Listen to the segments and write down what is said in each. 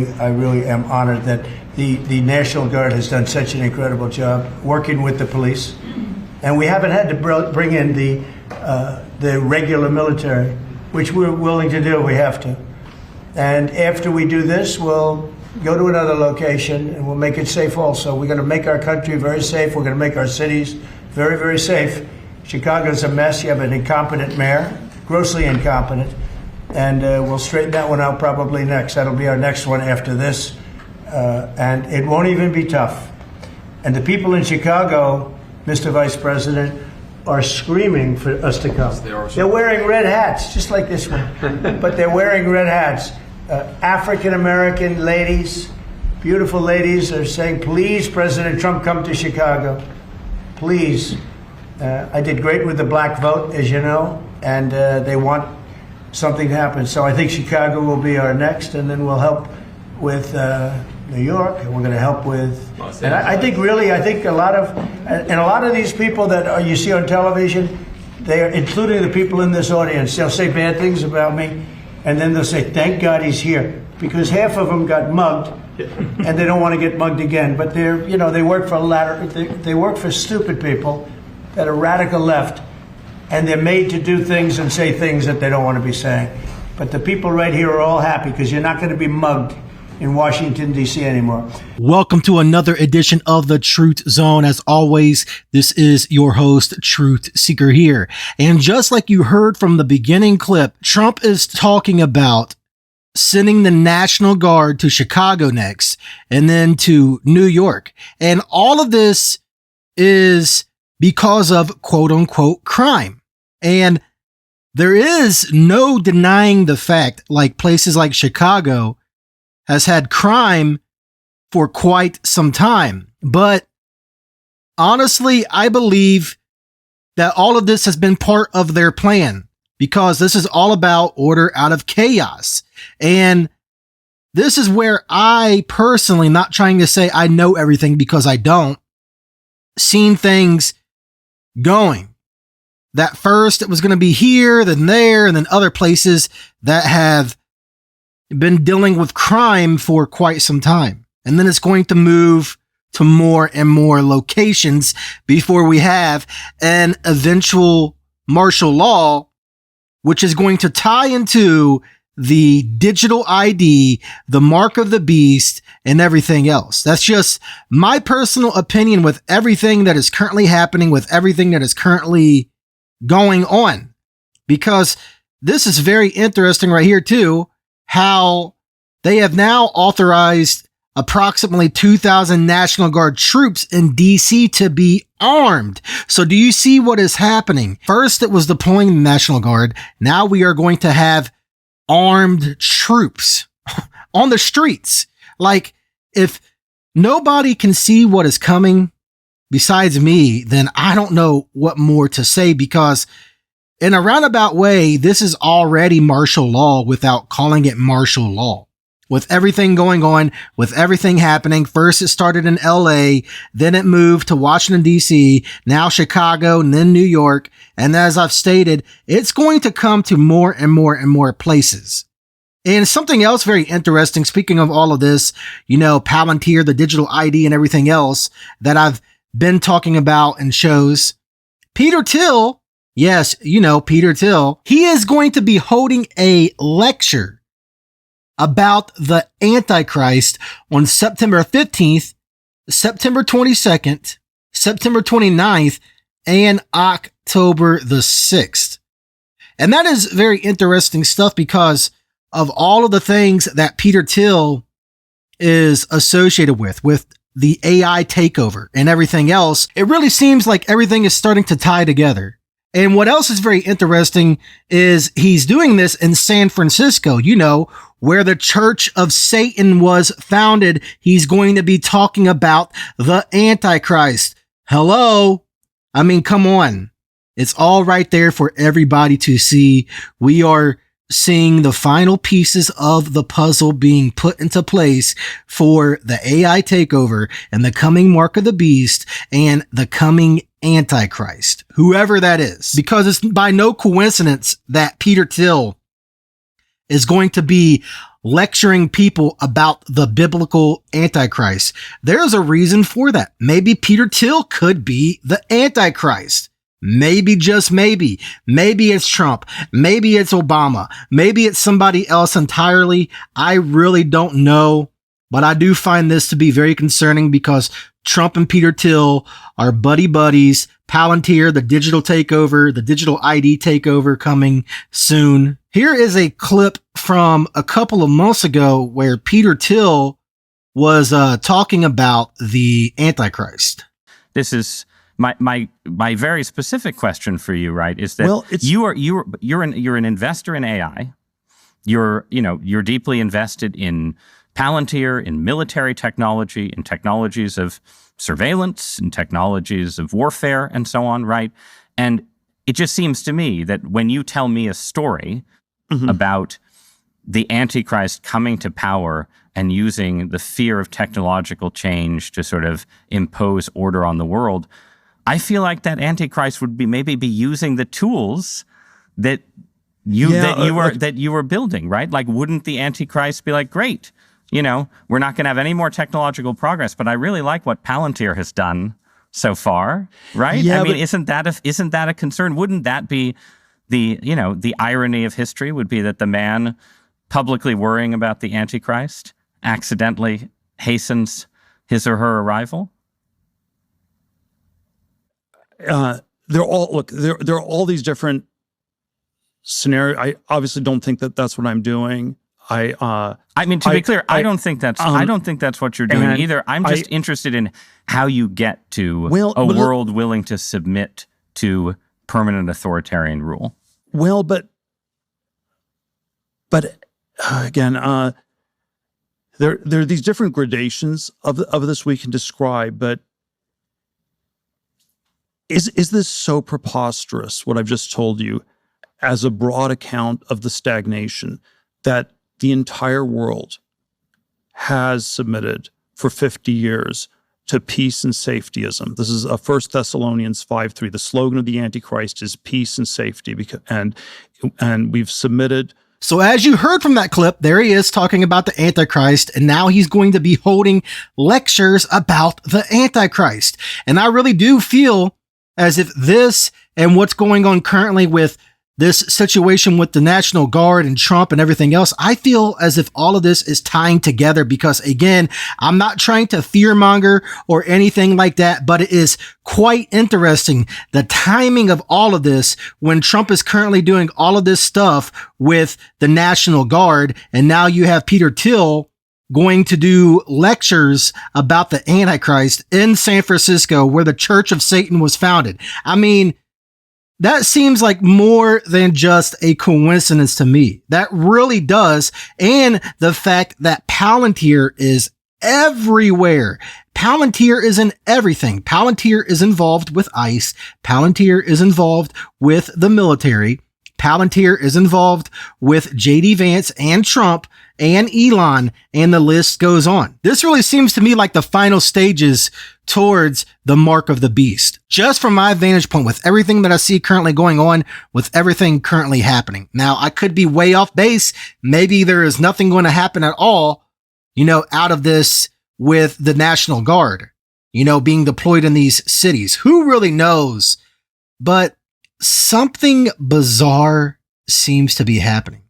really am honored that the National Guard has done such an incredible job working with the police, and we haven't had to bring in the regular military, which we're willing to do. We have to. And after we do this, we'll go to another location and we'll make it safe also. We're going to make our country very safe. We're going to make our cities very, very safe. Chicago's a mess. You have an incompetent mayor, grossly incompetent. And we'll straighten that one out probably next. That'll be our next one after this. And it won't even be tough. And the people in Chicago, Mr. Vice President, are screaming for us to come. They're wearing red hats, just like this one. But they're wearing red hats. African-American ladies, beautiful ladies, are saying, please, President Trump, come to Chicago. Please. I did great with the black vote, as you know, and they want something to happen. So I think Chicago will be our next, and then we'll help with New York, and we're going to help with. And I think a lot of these people that you see on television, they are, including the people in this audience, they'll say bad things about me, and then they'll say, thank God he's here, because half of them got mugged, and they don't want to get mugged again. But they work for stupid people that are radical left, and they're made to do things and say things that they don't want to be saying. But the people right here are all happy because you're not going to be mugged in Washington, D.C. anymore. Welcome to another edition of the Truth Zone. As always, this is your host, Truth Seeker here. And just like you heard from the beginning clip, Trump is talking about sending the National Guard to Chicago next and then to New York. And all of this is because of quote unquote crime. And there is no denying the fact, like places like Chicago has had crime for quite some time. But honestly, I believe that all of this has been part of their plan, because this is all about order out of chaos. And this is where I personally, not trying to say I know everything because I don't, seen things going. That first it was going to be here, then there, and then other places that have been dealing with crime for quite some time. And then it's going to move to more and more locations before we have an eventual martial law, which is going to tie into the digital ID, the mark of the beast, and everything else. That's just my personal opinion with everything that is currently happening, with everything that is currently going on. Because this is very interesting right here too, how they have now authorized approximately 2,000 National Guard troops in DC to be armed. So do you see what is happening? First, it was deploying the National Guard. Now we are going to have armed troops on the streets. Like, if nobody can see what is coming besides me, then I don't know what more to say, because in a roundabout way, this is already martial law without calling it martial law. With everything going on, with everything happening, first it started in LA, then it moved to Washington, D.C., now Chicago, and then New York. And as I've stated, it's going to come to more and more and more places. And something else very interesting, speaking of all of this, Palantir, the digital ID and everything else that I've been talking about in shows, Peter Thiel, yes, Peter Thiel, he is going to be holding a lecture about the Antichrist on September 15th, September 22nd, September 29th, and October the 6th. And that is very interesting stuff because of all of the things that Peter Thiel is associated with the AI takeover and everything else. It really seems like everything is starting to tie together. And what else is very interesting is he's doing this in San Francisco, where the Church of Satan was founded. He's going to be talking about the Antichrist. Hello? I mean, come on. It's all right there for everybody to see. We are seeing the final pieces of the puzzle being put into place for the AI takeover and the coming mark of the beast and the coming Antichrist, whoever that is, because it's by no coincidence that Peter Thiel is going to be lecturing people about the biblical Antichrist. There's a reason for that. Maybe Peter Thiel could be the Antichrist. Maybe, just maybe. Maybe it's Trump. Maybe it's Obama. Maybe it's somebody else entirely. I really don't know. But I do find this to be very concerning because Trump and Peter Thiel are buddies. Palantir, the digital takeover, the digital ID takeover coming soon. Here is a clip from a couple of months ago where Peter Thiel was talking about the Antichrist. This is my very specific question for you, right? Is that you're an investor in AI. You're deeply invested in Palantir, in military technology, in technologies of surveillance, in technologies of warfare, and so on, right? And it just seems to me that when you tell me a story about the Antichrist coming to power and using the fear of technological change to sort of impose order on the world, I feel like that Antichrist would maybe be using the tools that you were building, right? Like, wouldn't the Antichrist be like, great, we're not going to have any more technological progress, but I really like what Palantir has done so far, right? Yeah, isn't that a concern? Wouldn't that be the irony of history would be that the man publicly worrying about the Antichrist accidentally hastens his or her arrival? There are all these different scenarios. I obviously don't think that that's what I'm doing. To be clear, I don't think that's what you're doing either. I'm just interested in how you get to a world willing to submit to permanent authoritarian rule. Well, but again, there are these different gradations of this we can describe. But is this so preposterous, what I've just told you, as a broad account of the stagnation that the entire world has submitted for 50 years to peace and safetyism? This is 1 Thessalonians 5:3. The slogan of the Antichrist is peace and safety, and we've submitted. So as you heard from that clip, there he is talking about the Antichrist, and now he's going to be holding lectures about the Antichrist. And I really do feel as if this and what's going on currently with this situation with the National Guard and Trump and everything else, I feel as if all of this is tying together because, again, I'm not trying to fearmonger or anything like that, but it is quite interesting, the timing of all of this when Trump is currently doing all of this stuff with the National Guard, and now you have Peter Thiel going to do lectures about the Antichrist in San Francisco, where the Church of Satan was founded. I mean, that seems like more than just a coincidence to me. That really does. And the fact that Palantir is everywhere. Palantir is in everything. Palantir is involved with ICE. Palantir is involved with the military. Palantir is involved with J.D. Vance and Trump and Elon, and the list goes on. This really seems to me like the final stages towards the mark of the beast. Just from my vantage point, with everything that I see currently going on, with everything currently happening. Now, I could be way off base. Maybe there is nothing going to happen at all, out of this with the National Guard, being deployed in these cities. Who really knows? But something bizarre seems to be happening.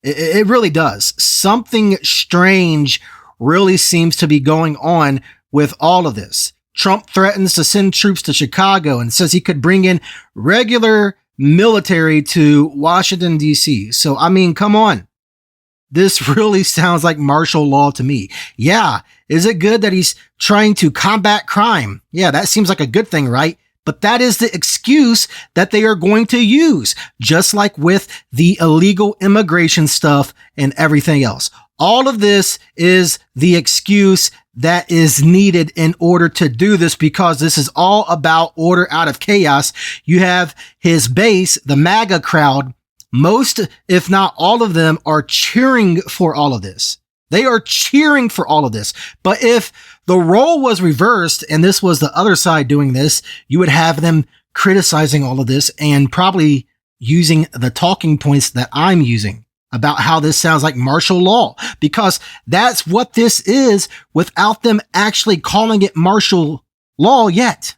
It really does. Something strange really seems to be going on with all of this. Trump threatens to send troops to Chicago and says he could bring in regular military to Washington, D.C. So, I mean, come on. This really sounds like martial law to me. Yeah. Is it good that he's trying to combat crime? Yeah, that seems like a good thing, right? But that is the excuse that they are going to use, just like with the illegal immigration stuff and everything else. All of this is the excuse that is needed in order to do this, because this is all about order out of chaos. You have his base, the MAGA crowd. Most, if not all of them, are cheering for all of this. They are cheering for all of this. But if the role was reversed and this was the other side doing this, you would have them criticizing all of this and probably using the talking points that I'm using. about how this sounds like martial law, because that's what this is without them actually calling it martial law yet.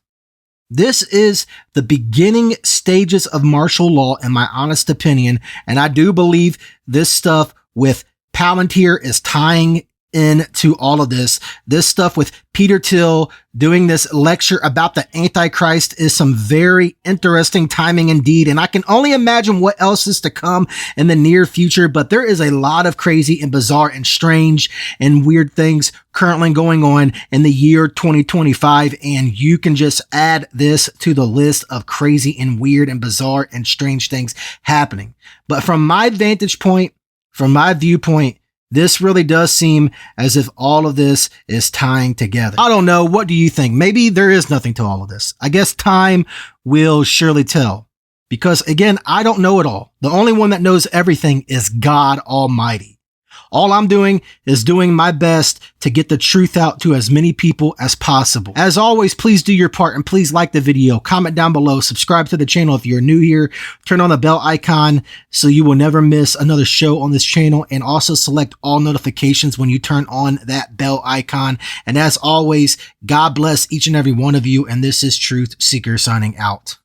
This is the beginning stages of martial law, in my honest opinion. And I do believe this stuff with Palantir is tying into all of this. This stuff with Peter Thiel doing this lecture about the Antichrist is some very interesting timing indeed. And I can only imagine what else is to come in the near future. But there is a lot of crazy and bizarre and strange and weird things currently going on in the year 2025. And you can just add this to the list of crazy and weird and bizarre and strange things happening. But from my vantage point, from my viewpoint, this really does seem as if all of this is tying together. I don't know. What do you think? Maybe there is nothing to all of this. I guess time will surely tell. Because again, I don't know it all. The only one that knows everything is God Almighty. All I'm doing is doing my best to get the truth out to as many people as possible. As always, please do your part and please like the video, comment down below, subscribe to the channel if you're new here, turn on the bell icon so you will never miss another show on this channel, and also select all notifications when you turn on that bell icon. And as always, God bless each and every one of you, and this is Truth Seeker signing out.